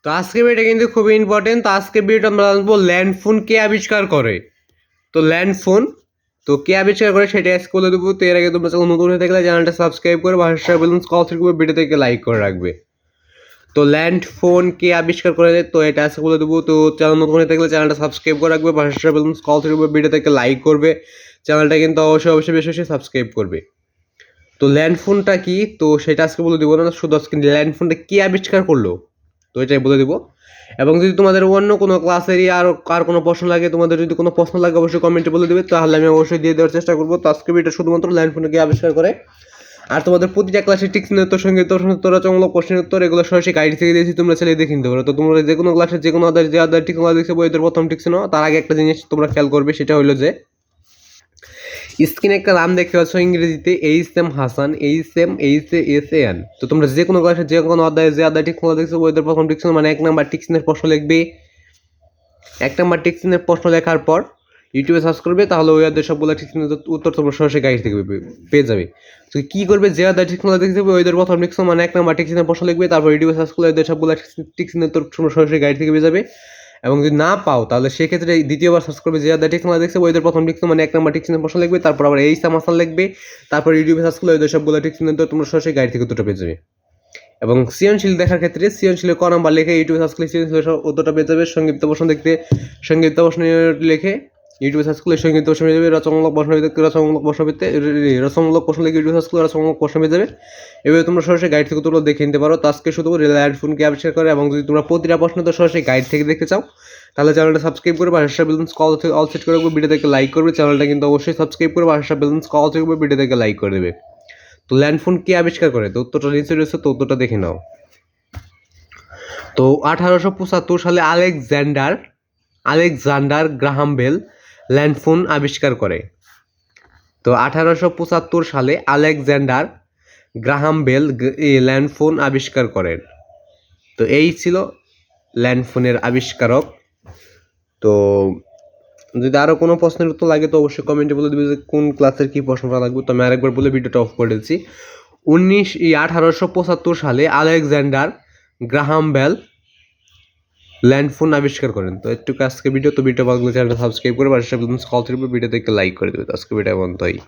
তো আজকে ভিডিওটা কিন্তু খুবই ইম্পর্টেন্ট। তো আজকে ভিডিওটা আমরা জানবো ল্যান্ড ফোন কে আবিষ্কার করে। তো ল্যান্ড ফোন তো কে আবিষ্কার করে সেটা আজকে বলে দেবো। তো এর আগে তোমরা যখন নতুন হয়ে থাকলে চ্যানেলটা সাবস্ক্রাইব করে ভাষা বেলুন কল থেকে ভিডিও থেকে লাইক করে রাখবে। তো ল্যান্ড ফোন কে আবিষ্কার করে তো এটা আজকে বলে দেবো। তো চ্যানেল নতুন হয়ে থাকলে চ্যানেলটা সাবস্ক্রাইব করে রাখবে, ভাষা বেলুন কল থেকে ভিডিও থেকে লাইক করবে, চ্যানেলটা কিন্তু অবশ্যই বেশি বেশি সাবস্ক্রাইব করবে। তো ল্যান্ড ফোনটা কি তো সেটা আজকে বলে দেবো না, শুধু আজকে ল্যান্ড ফোনটা কে আবিষ্কার করলো তো এটাই বলে দেবো। এবং যদি তোমাদের অন্য কোনো ক্লাসেরই আর কোনো প্রশ্ন লাগে, তোমাদের যদি কোনো প্রশ্ন লাগে অবশ্যই কমেন্টে বলে দেবে, তাহলে আমি অবশ্যই দিয়ে দেওয়ার চেষ্টা করবো। তো আজকে ভিডিওটা শুধুমাত্র ল্যান্ড ফোনকে আবিষ্কার করে। আর তোমাদের প্রতিটা ক্লাসে টিক্স উত্তর, সঙ্গীত উত্তর, রচনামূলক প্রশ্নের উত্তর এগুলো সরাসরি গাইড থেকে দিয়েছি, তোমরা ছেলে দেখে নিতে পারো। তো তোমরা যে কোনো ক্লাসে যে কোনো যে আদার টিক্স দেখছো বইদের প্রথম টিক্স নাও, তার আগে একটা জিনিস তোমরা খেয়াল করবে, সেটা হলো যে স্ক্রিনে একটা নাম দেখতে পাচ্ছ ইংরেজিতে এইচ.এম. হাসান, HASAN। তো তোমরা যে কোনো ক্লাসে যে কোনো অধ্যায়ে যে অধ্যায়টি খোলা দেখছো বইদের প্রথম টিকশন মানে 1 নাম্বার টিকশনের প্রশ্ন লিখবে। 1 নাম্বার টিকশনের প্রশ্ন লেখার পর ইউটিউবে সার্চ করবে, তাহলে ওই অধ্যায়ের সবগুলো টিকশনের উত্তর তোমরা সরাসরি গাইড থেকে পেয়ে যাবে। তো কী করবে, যে অধ্যায় টিকশন দেখতে হবে ওইদের প্রথম টিকশন মানে 1 নাম্বার টিকশনের প্রশ্ন লিখবে, তারপর ইউটিউবে সার্চ করলে ওইদের সবগুলো টিকশনের উত্তর তোমরা সরাসরি গাইড থেকে পেয়ে যাবে। এবং যদি না পাও তাহলে সেক্ষেত্রে দ্বিতীয়বার সার্চ করবে, যে অধ্যায় টিকশন দেখছে ওইদের প্রথম টিকশন মানে 1 নাম্বার টিকশনের প্রশ্ন লিখবে, তারপর আবার এইচ.এম. হাসান লিখবে, তারপর ইউটিউবে সার্চ করলে ওইদের সবগুলো টিকশনের উত্তর তোমরা সরাসরি গাইড থেকে উত্তরটা পেয়ে যাবে। এবং সৃজনশীল দেখার ক্ষেত্রে সৃজনশীলে ক নাম্বার লিখে ইউটিউবে সার্চ করলে সৃজনশীলের উত্তরটা পেয়ে যাবে। সংক্ষিপ্ত প্রশ্ন দেখতে সংক্ষিপ্ত প্রশ্ন লিখে ইউটিউবে সার্চ করলে সংক্ষিপ্ত প্রশ্ন পেয়ে যাবে। রচনামূলক প্রশ্ন দেখতে রচনামূলক প্রশ্ন পেতে রচনামূলক প্রশ্ন লিখে ইউটিউবে সার্চ করলে রচনামূলক প্রশ্ন পেয়ে যাবে। এভাবে তোমরা সরাসরি গাইড থেকে উত্তরগুলো দেখে নিতে পারো। তো আজকে শুধু ল্যান্ড ফোনকে আবিষ্কার করে। এবং যদি তোমরা প্রতিটা প্রশ্ন তো সরাসরি গাইড থেকে দেখতে চাও তাহলে চ্যানেলটা সাবস্ক্রাইব করে ভাষা বেলুন্স কল থেকে অল সেট করে রাখবে, ভিডিও থেকে লাইক করবে, চ্যানেলটা কিন্তু অবশ্যই সাবস্ক্রাইব করে ভাষা বেলুন্স কল থেকে ভিডিও থেকে লাইক করে দেবে। তো ল্যান্ড ফোন কে আবিষ্কার করে তো উত্তরটা নিচে রয়েছে, তো উত্তরটা দেখে নাও। তো 1875 সালে Alexander Graham Bell land phone আবিষ্কার করে। তো 1875 সালে Alexander Graham Bell land phone আবিষ্কার করেন। তো এই ছিল ল্যান্ড ফোনের আবিষ্কারক। তো যদি আরও কোনো প্রশ্নের উত্তর লাগে তো অবশ্যই কমেন্টে বলে দেবে যে কোন ক্লাসের কী প্রশ্নটা লাগবে। তো আমি আরেকবার বলে ভিডিওটা অফ করে দিচ্ছি। 1875 সালে Alexander Graham Bell land phone আবিষ্কার করেন। তো একটু আজকে ভিডিও ভালো লাগলে চ্যানেলটা সাবস্ক্রাইব করে বাসায় কল থেকে ভিডিও দেখে লাইক করে দেবে। তো আজকে ভিডিও বন্ধ হয়।